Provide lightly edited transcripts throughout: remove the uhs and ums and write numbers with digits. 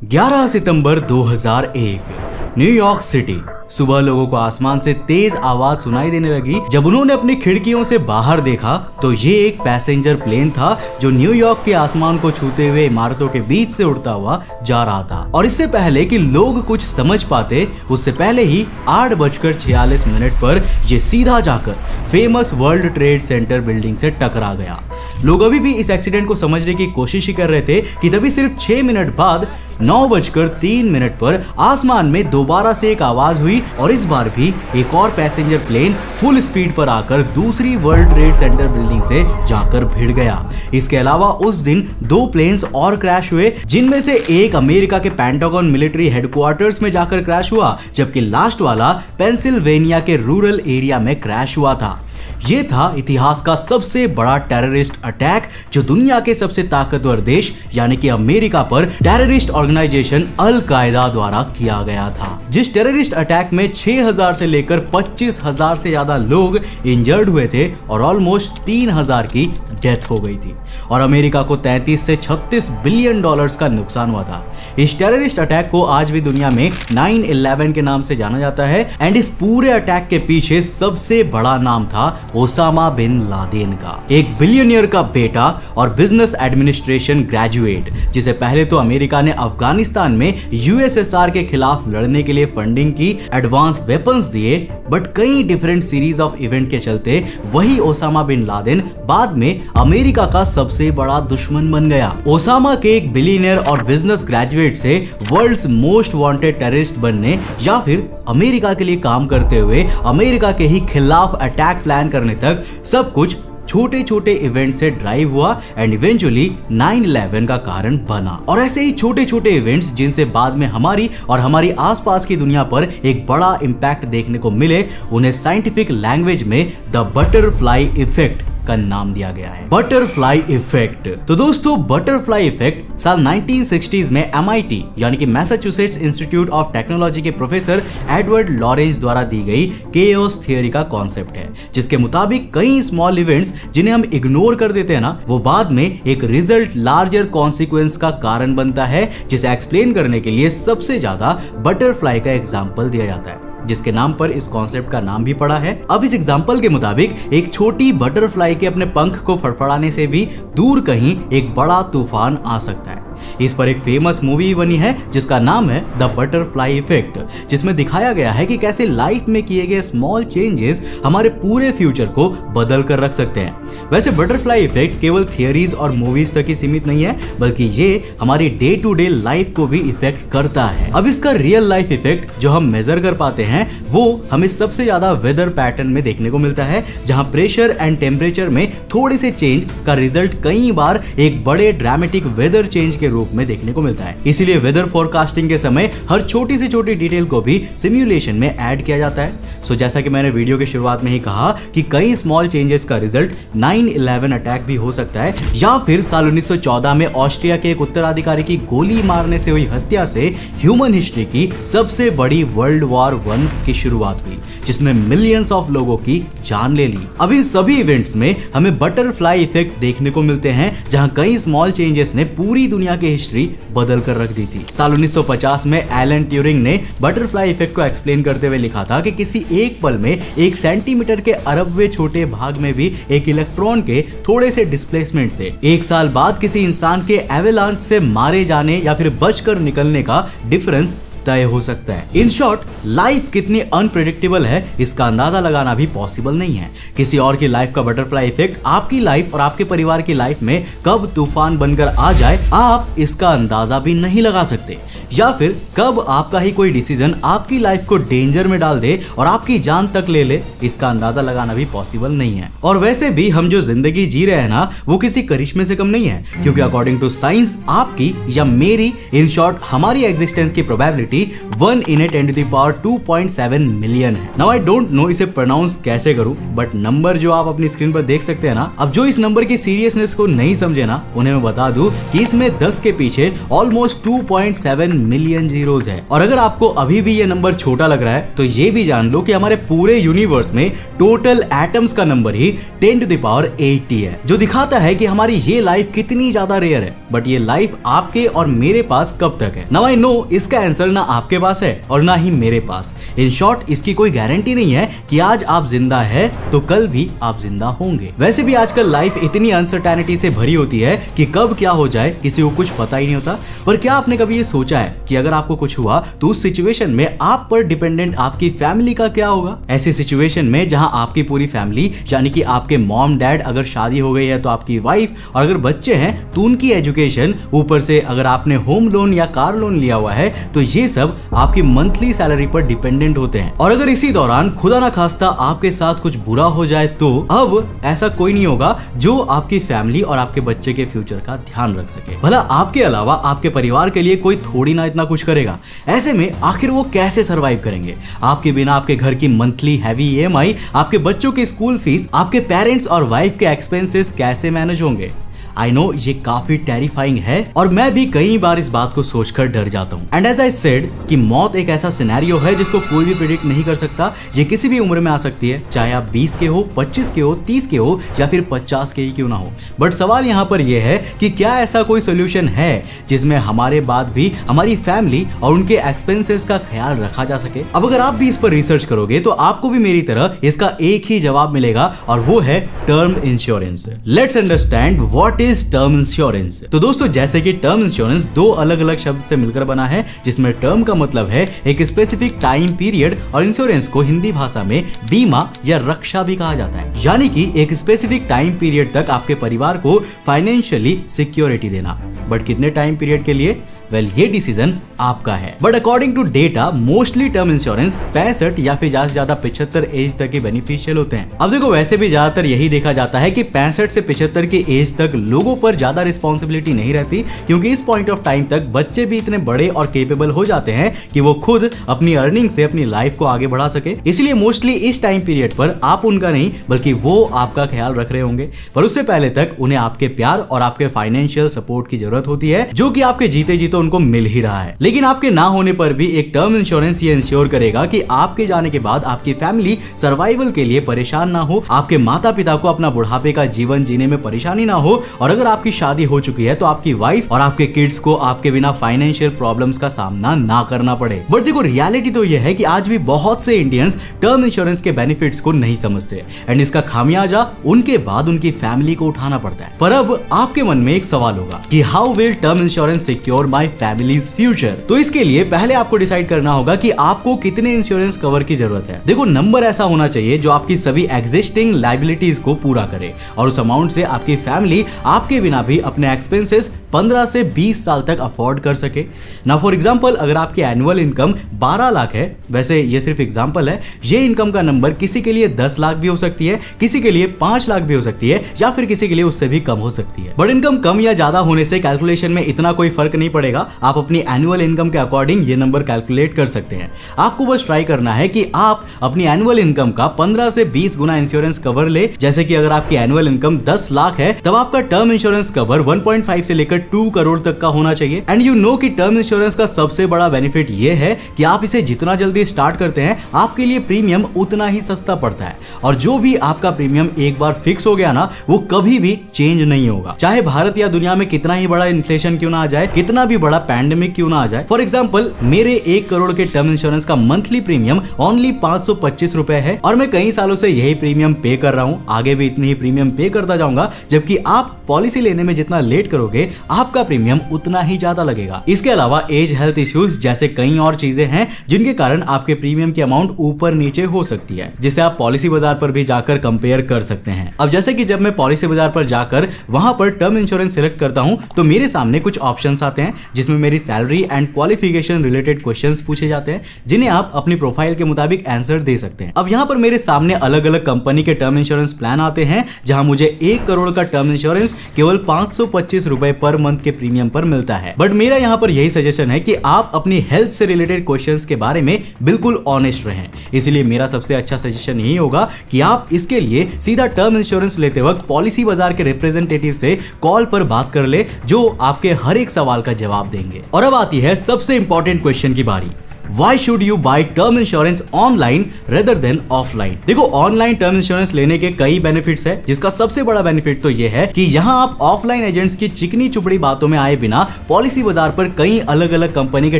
11 सितंबर 2001 New York city. सुबह लोगों को आसमान से तेज आवाज सुनाई देने लगी। जब उन्होंने अपनी खिड़कियों से बाहर देखा तो ये एक पैसेंजर प्लेन था जो न्यूयॉर्क के आसमान को छूते हुए इमारतों के बीच से उड़ता हुआ जा रहा था। और इससे पहले कि लोग कुछ समझ पाते, उससे पहले ही 8:46 पर यह सीधा जाकर famous world trade centre building से टकरा गया। लोग अभी भी इस एक्सीडेंट को समझने की कोशिश ही कर रहे थे कि तभी सिर्फ 6 मिनट बाद 9:03 पर आसमान में दोबारा से एक आवाज हुई और इस बार भी एक और पैसेंजर प्लेन फुल स्पीड पर आकर दूसरी वर्ल्ड ट्रेड सेंटर बिल्डिंग से जाकर भिड़ गया। इसके अलावा उस दिन 2 प्लेन्स और क्रैश हुए, जिनमें से एक अमेरिका के पेंटागन मिलिट्री हेडक्वार्टर्स में जाकर क्रैश हुआ, जबकि लास्ट वाला पेंसिल्वेनिया के रूरल एरिया में क्रैश हुआ था। ये था इतिहास का सबसे बड़ा टेररिस्ट अटैक जो दुनिया के सबसे ताकतवर देश यानी कि अमेरिका पर टेररिस्ट ऑर्गेनाइजेशन अल कायदा द्वारा किया गया था। जिस टेररिस्ट अटैक में 6000 से लेकर 25,000 से ज्यादा लोग इंजर्ड हुए थे और ऑलमोस्ट 3000 की डेथ हो गई थी और अमेरिका को 33 से 36 बिलियन डॉलर्स का नुकसान हुआ था। इस टेररिस्ट अटैक को आज भी दुनिया में 9/11 के नाम से जाना जाता है एंड इस पूरे अटैक के पीछे सबसे बड़ा नाम था ओसामा बिन लादेन का, एक बिलियनियर का बेटा और बिजनेस एडमिनिस्ट्रेशन ग्रेजुएट, जिसे पहले तो अमेरिका ने अफगानिस्तान में यूएसएसआर के खिलाफ लड़ने के लिए फंडिंग की, एडवांस वेपन्स दिए, बट कई डिफरेंट सीरीज ऑफ इवेंट के चलते वही ओसामा बिन लादेन बाद में अमेरिका का सबसे बड़ा दुश्मन बन गया। ओसामा के एक बिलियनियर और बिजनेस ग्रेजुएट से वर्ल्ड्स मोस्ट वांटेड टेररिस्ट बनने या फिर अमेरिका के लिए काम करते हुए अमेरिका के ही खिलाफ अटैक प्लान करने तक सब कुछ छोटे छोटे इवेंट से ड्राइव हुआ एंड इवेंचुअली 9/11 का कारण बना। और ऐसे ही छोटे छोटे इवेंट्स जिनसे बाद में हमारी और हमारी आसपास की दुनिया पर एक बड़ा इंपैक्ट देखने को मिले, उन्हें साइंटिफिक लैंग्वेज में द बटरफ्लाई इफेक्ट का नाम दिया गया है। Butterfly effect. तो दोस्तों, बटरफ्लाई इफेक्ट साल 1960s में MIT यानी कि मैसाचुसेट्स इंस्टीट्यूट ऑफ टेक्नोलॉजी के प्रोफेसर एडवर्ड लॉरेंस द्वारा दी गई केओस थियरी का कॉन्सेप्ट है, जिसके मुताबिक कई स्मॉल इवेंट्स जिन्हें हम इग्नोर कर देते हैं ना, वो बाद में एक रिजल्ट लार्जर कॉन्सिक्वेंस का कारण बनता है, जिसे एक्सप्लेन करने के लिए सबसे ज्यादा बटरफ्लाई का एग्जाम्पल दिया जाता है, जिसके नाम पर इस कॉन्सेप्ट का नाम भी पड़ा है। अब इस एग्जांपल के मुताबिक एक छोटी बटरफ्लाई के अपने पंख को फड़फड़ाने से भी दूर कहीं एक बड़ा तूफान आ सकता है। इस पर एक फेमस मूवी बनी है जिसका नाम है द बटरफ्लाई इफेक्ट, जिसमें दिखाया गया है कि कैसे लाइफ में किए गए स्मॉल चेंजेस हमारे पूरे फ्यूचर को बदल कर रख सकते हैं। वैसे बटरफ्लाई इफेक्ट केवल थियरीज और मूवीज तक ही सीमित नहीं है, बल्कि ये हमारी डे टू डे लाइफ को भी इफेक्ट करता है। अब इसका रियल लाइफ इफेक्ट जो हम मेजर कर पाते हैं वो हमें सबसे ज्यादा वेदर पैटर्न में देखने को मिलता है, जहां प्रेशर एंड टेम्परेचर में थोड़े से चेंज का रिजल्ट कई बार एक बड़े ड्रामेटिक वेदर चेंज के रूप में देखने को मिलता है। इसीलिए वेदर फोरकास्टिंग के समय हर छोटी से छोटी डिटेल को भी सिमुलेशन में ऐड किया जाता है। सो जैसा कि मैंने वीडियो के शुरुआत में ही कहा कि कई स्मॉल चेंजेस का रिजल्ट 9/11 अटैक भी हो सकता है, या फिर साल 1914 में ऑस्ट्रिया के एक उत्तराधिकारी की गोली मारने से हुई हत्या से ह्यूमन हिस्ट्री की सबसे बड़ी वर्ल्ड वॉर 1 की शुरुआत हुई, जिसने मिलियंस ऑफ लोगों की जान ले ली। अब इन सभी इवेंट्स में हमें बटरफ्लाई इफेक्ट देखने को मिलते हैं, जहां कई स्मॉल चेंजेस ने पूरी दुनिया की हिस्ट्री बदल कर रख दी थी। साल 1950 में एलन ट्यूरिंग ने बटरफ्लाई इफेक्ट को एक्सप्लेन करते हुए लिखा था कि किसी एक पल में 1 सेंटीमीटर के अरबवे छोटे भाग में भी एक इलेक्ट्रॉन के थोड़े से डिस्प्लेसमेंट से 1 साल बाद किसी इंसान के एवेलांच से मारे जाने या फिर बचकर निकलने का डिफरेंस तय हो सकता है। इन शॉर्ट, लाइफ कितनी अनप्रेडिक्टेबल है इसका अंदाजा लगाना भी पॉसिबल नहीं है। किसी और की लाइफ का बटरफ्लाई इफेक्ट आपकी लाइफ और आपके परिवार की लाइफ में कब तूफान बनकर आ जाए आप इसका अंदाजा भी नहीं लगा सकते, या फिर कब आपका ही कोई डिसीजन आपकी लाइफ को डेंजर में डाल दे और आपकी जान तक ले ले, इसका अंदाजा लगाना भी पॉसिबल नहीं है। और वैसे भी हम जो जिंदगी जी रहे हैं ना, वो किसी करिश्मे से कम नहीं है, क्योंकि अकॉर्डिंग टू साइंस आपकी या मेरी, इन शॉर्ट हमारी एग्जिस्टेंस की probability capacity 1 in A 10 to the power 2.7 million है। नाउ आई डोंट नो इसे प्रोनाउंस कैसे करूं, बट नंबर जो आप अपनी स्क्रीन पर देख सकते हैं ना, अब जो इस नंबर की सीरियसनेस को नहीं समझे ना, उन्हें मैं बता दूं कि इसमें 10 के पीछे ऑलमोस्ट 2.7 मिलियन जीरोस है। और अगर आपको अभी भी ये नंबर छोटा लग रहा है तो ये भी जान लो कि हमारे पूरे यूनिवर्स में टोटल एटम्स का number he 10 to the power 80 है, जो दिखाता है कि हमारी ये लाइफ कितनी ज्यादा रेयर है। बट ये लाइफ आपके और मेरे पास कब तक है? नाउ आई नो इसका आंसर ना आपके पास है और ना ही मेरे पास। इन शॉर्ट इसकी कोई गारंटी नहीं है कि आज आप जिंदा है तो कल भी आप जिंदा होंगे। वैसे भी आजकल लाइफ इतनी अनसर्टेनिटी से भरी होती है कि कब क्या हो जाए किसी को कुछ पता ही नहीं होता। पर क्या आपने कभी ये सोचा है कि अगर आपको कुछ हुआ तो उस सिचुएशन में आप पर डिपेंडेंट आपकी फैमिली का क्या होगा? ऐसी सिचुएशन में जहां आपकी पूरी फैमिली यानी कि आपके मॉम डैड, अगर शादी हो गई है तो आपकी वाइफ, और अगर बच्चे हैं तो उनकी एजुकेशन, ऊपर से अगर आपने होम लोन या कार लोन लिया हुआ है तो ये सब आपकी मंथली सैलरी पर डिपेंडेंट होते हैं। और अगर इसी दौरान खुदा ना खास्ता आपके साथ कुछ बुरा हो जाए तो अब ऐसा कोई नहीं होगा जो आपकी फैमिली और आपके बच्चे के फ्यूचर का ध्यान रख सके। भला आपके अलावा आपके परिवार के लिए कोई थोड़ी ना इतना कुछ करेगा। ऐसे में आखिर वो कैसे सरवाइव करेंगे? आपके बिना आपके घर की मंथली हैवी ईएमआई, आपके बच्चों की स्कूल फीस, आपके पेरेंट्स और वाइफ के एक्सपेंसेस कैसे मैनेज होंगे? आई नो ये काफी टेरिफाइंग है और मैं भी कई बार इस बात को सोचकर डर जाता हूँ। एंड एज आई सेड कि मौत एक ऐसा सिनेरियो है जिसको कोई भी प्रिडिक्ट नहीं कर सकता। ये किसी भी उम्र में आ सकती है, चाहे आप 20 के हो, 25 के हो, 30 के हो या फिर 50 के ही क्यों ना हो। बट सवाल यहाँ पर यह है कि क्या ऐसा कोई सोल्यूशन है जिसमें हमारे बाद भी हमारी फैमिली और उनके एक्सपेंसेस का ख्याल रखा जा सके? अब अगर आप भी इस पर रिसर्च करोगे तो आपको भी मेरी तरह इसका एक ही जवाब मिलेगा और वो है term insurance. Let's understand what is term insurance. तो दोस्तों जैसे कि टर्म इंश्योरेंस दो अलग अलग शब्द से मिलकर बना है, जिसमें टर्म का मतलब है एक स्पेसिफिक टाइम पीरियड और इंश्योरेंस को हिंदी भाषा में बीमा या रक्षा भी कहा जाता है, यानी कि एक स्पेसिफिक टाइम पीरियड तक आपके परिवार को फाइनेंशियली सिक्योरिटी देना। बट कितने टाइम पीरियड के लिए? वेल ये डिसीजन आपका है। But according to data mostly term insurance 65 या फिर ज्यादा से ज्यादा 75 एज तक के बेनिफिशियल होते हैं। अब देखो वैसे भी ज्यादातर यही देखा जाता है कि 65 से 75 की एज तक लोगों पर ज्यादा रिस्पॉन्सिबिलिटी नहीं रहती, क्योंकि इस पॉइंट ऑफ टाइम तक बच्चे भी इतने बड़े और केपेबल हो जाते हैं कि वो खुद अपनी अर्निंग से अपनी लाइफ को आगे बढ़ा सके। इसलिए मोस्टली इस टाइम पीरियड पर आप उनका नहीं बल्कि वो आपका ख्याल रख रहे होंगे। पर उससे पहले तक उन्हें आपके प्यार और आपके फाइनेंशियल सपोर्ट की जरूरत होती है, जो कि आपके जीते जी तो उनको मिल ही रहा है। लेकिन आपके ना होने पर भी एक टर्म इंश्योरेंस ये इंश्योर करेगा कि आपके जाने के बाद आपकी फैमिली सर्वाइवल के लिए परेशान ना हो, आपके माता पिता को अपना बुढ़ापे का जीवन जीने में परेशानी ना हो, और अगर आपकी शादी हो चुकी है तो आपकी वाइफ और आपके किड्स को आपके बिना फाइनेंशियल प्रॉब्लम्स का सामना ना करना पड़े। बट देखो रियलिटी तो यह है कि आज भी बहुत से इंडियंस टर्म इंश्योरेंस के बेनिफिट्स को नहीं समझते एंड इसका खामियाजा उनके बाद उनकी फैमिली को उठाना पड़ता है। पर अब आपके मन में एक सवाल होगा कि how will term insurance secure my families future? तो इसके लिए पहले आपको डिसाइड करना होगा कि आपको कितने इंश्योरेंस कवर की जरूरत है। देखो नंबर ऐसा होना चाहिए जो आपकी सभी एग्जिस्टिंग लायबिलिटीज को पूरा करे और उस अमाउंट से आपकी फैमिली आपके बिना भी अपने एक्सपेंसेस 15 से 20 साल तक अफोर्ड कर सके। ना फॉर एग्जांपल अगर आपकी एनुअल इनकम 12 लाख है, वैसे ये सिर्फ एग्जांपल है, ये इनकम का नंबर किसी के लिए 10 लाख भी हो सकती है, किसी के लिए 5 लाख भी हो सकती है, या फिर किसी के लिए उससे भी कम हो सकती है। बट इनकम कम या ज्यादा होने से कैलकुलेशन में इतना कोई फर्क नहीं पड़ेगा। आप अपनी एनुअल इनकम के अकॉर्डिंग ये नंबर कैलकुलेट कर सकते हैं। आपको बस ट्राई करना है कि आप अपनी एनुअल इनकम का 15 से 20 गुना इंश्योरेंस कवर ले। जैसे कि अगर आपकी एनुअल इनकम 10 लाख है तब आपका टर्म इंश्योरेंस कवर 1.5 से लेकर 2 करोड़ तक का होना चाहिए। एंड यू नो कि टर्म इंश्योरेंस का सबसे बड़ा बेनिफिट ये है कि आप इसे जितना जल्दी स्टार्ट करते हैं आपके लिए प्रीमियम उतना ही सस्ता पड़ता है, और जो भी आपका प्रीमियम एक बार फिक्स हो गया ना वो कभी भी चेंज नहीं होगा, चाहे भारत या दुनिया में कितना ही बड़ा इन्फ्लेशन क्यों ना आ जाए, कितना भी बड़ा पैंडेमिक क्यों ना आ जाए। फॉर एग्जाम्पल मेरे 1 करोड़ के टर्म इंश्योरेंस का मंथली प्रीमियम ओनली 525 रुपए है और मैं कई सालों से यही प्रीमियम पे कर रहा हूं, आगे भी इतनी ही प्रीमियम पे करता जाऊंगा। जबकि आप पॉलिसी लेने में जितना लेट करोगे आपका प्रीमियम उतना ही ज्यादा लगेगा। इसके अलावा एज, हेल्थ इश्यूज जैसे कई और चीजें हैं जिनके कारण आपके प्रीमियम की अमाउंट ऊपर नीचे हो सकती है, जिसे आप पॉलिसी बाजार पर भी जाकर कंपेयर कर सकते हैं। अब जैसे कि जब मैं पॉलिसी बाजार पर जाकर वहां पर टर्म इंश्योरेंस सिलेक्ट करता हूं तो मेरे सामने कुछ ऑप्शंस आते हैं जिसमें मेरी salary and qualification related questions पूछे जाते हैं जिन्हें आप अपनी प्रोफाइल के मुताबिक आंसर दे सकते हैं। अब यहाँ पर मेरे सामने अलग अलग कंपनी के टर्म इंश्योरेंस प्लान आते हैं जहां मुझे 1 करोड़ का टर्म इंश्योरेंस केवल 525 रुपए पर हर मंथ के प्रीमियम पर मिलता है। बट मेरा यहाँ पर यही सजेशन है कि आप अपनी हेल्थ से रिलेटेड क्वेश्चंस के बारे में बिल्कुल ऑनेस्ट रहें। इसलिए मेरा सबसे अच्छा सजेशन यही होगा कि आप इसके लिए सीधा टर्म इंश्योरेंस लेते वक्त पॉलिसी बाजार के रिप्रेजेंटेटिव से कॉल पर बात कर ले, जो आपके हर एक सवाल का जवाब देंगे। और अब आती है सबसे इंपॉर्टेंट क्वेश्चन की बारी। Why should you buy term insurance online rather than offline? देखो, ऑनलाइन टर्म इंश्योरेंस लेने के कई बेनिफिट्स है, जिसका सबसे बड़ा बेनिफिट तो ये है कि यहाँ आप ऑफलाइन एजेंट्स की चिकनी चुपड़ी बातों में आए बिना पॉलिसी बाजार पर कई अलग अलग कंपनी के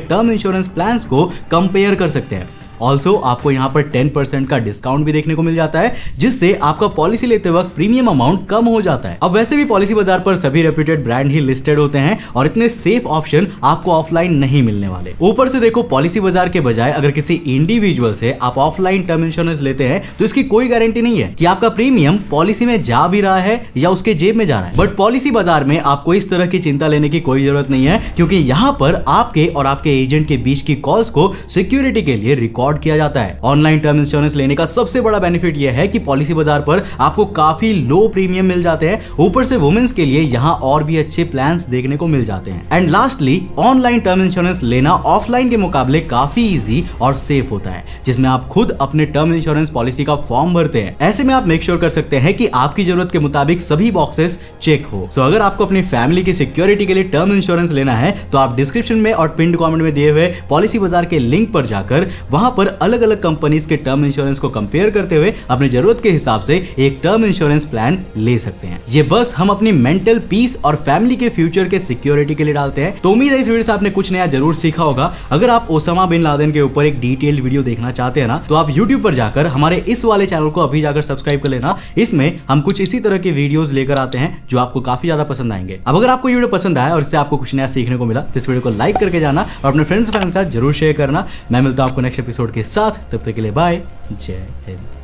टर्म इंश्योरेंस प्लान्स को कंपेयर कर सकते हैं। ऑल्सो आपको यहाँ पर 10% का डिस्काउंट भी देखने को मिल जाता है, जिससे आपका पॉलिसी लेते वक्त प्रीमियम अमाउंट कम हो जाता है। अब वैसे भी पॉलिसी बाजार पर सभी रेप्यूटेड ब्रांड ही लिस्टेड होते हैं और इतने सेफ ऑप्शन आपको ऑफलाइन नहीं मिलने वाले। ऊपर से देखो, पॉलिसी बाजार के बजाय अगर किसी इंडिविजुअल से आप ऑफलाइन टर्म इंश्योरेंस लेते हैं तो इसकी कोई गारंटी नहीं है कि आपका प्रीमियम पॉलिसी में जा भी रहा है या उसके जेब में जा रहा है। बट पॉलिसी बाजार में आपको इस तरह की चिंता लेने की कोई जरूरत नहीं है, क्योंकि यहाँ पर आपके और आपके एजेंट के बीच की कॉल्स को सिक्योरिटी के लिए रिकॉर्ड किया जाता है। ऑनलाइन टर्म इंश्योरेंस लेने का सबसे बड़ा बेनिफिट यह है कि पॉलिसी बाजार पर आपको काफी लो प्रीमियम मिल जाते हैं। ऊपर से वुमेन्स के लिए यहाँ और भी अच्छे प्लान्स देखने को मिल जाते हैं। And lastly, online term insurance लेना ऑफलाइन के मुकाबले काफी इजी और सेफ होता है, जिसमें आप खुद अपने टर्म इंश्योरेंस पॉलिसी का फॉर्म भरते हैं। ऐसे में आप मेक श्योर कर सकते हैं कि आपकी जरूरत के मुताबिक सभी बॉक्सेस चेक हो। सो अगर आपको अपनी फैमिली की सिक्योरिटी के लिए टर्म इंश्योरेंस लेना है तो आप डिस्क्रिप्शन में और पिन्ड कमेंट में दिए हुए पॉलिसी बाजार के लिंक पर जाकर वहां पर अलग अलग कंपनीज के टर्म इंश्योरेंस को कंपेयर करते हुए अपनी जरूरत के हिसाब से एक टर्म इंश्योरेंस प्लान ले सकते हैं। ये बस हम अपनी मेंटल पीस और फैमिली के फ्यूचर के सिक्योरिटी के लिए डालते हैं। तो उम्मीद है इस वीडियो से आपने कुछ नया जरूर सीखा होगा। अगर आप ओसामा बिन लादेन के ऊपर एक डिटेल्ड वीडियो देखना चाहते हैं ना, तो आप YouTube पर जाकर हमारे इस वाले चैनल को अभी जाकर सब्सक्राइब कर लेना। इसमें हम कुछ इसी तरह के वीडियोस लेकर आते हैं जो आपको काफी ज्यादा पसंद आएंगे। अब अगर आपको ये वीडियो पसंद आया और इससे आपको कुछ नया सीखने को मिला तो इस वीडियो को लाइक करके जाना और अपने फ्रेंड्स फैमिली के साथ जरूर शेयर करना। मैं मिलता हूं आपको नेक्स्ट एपिसोड के साथ, तब तक के लिए बाय, जय हिंद।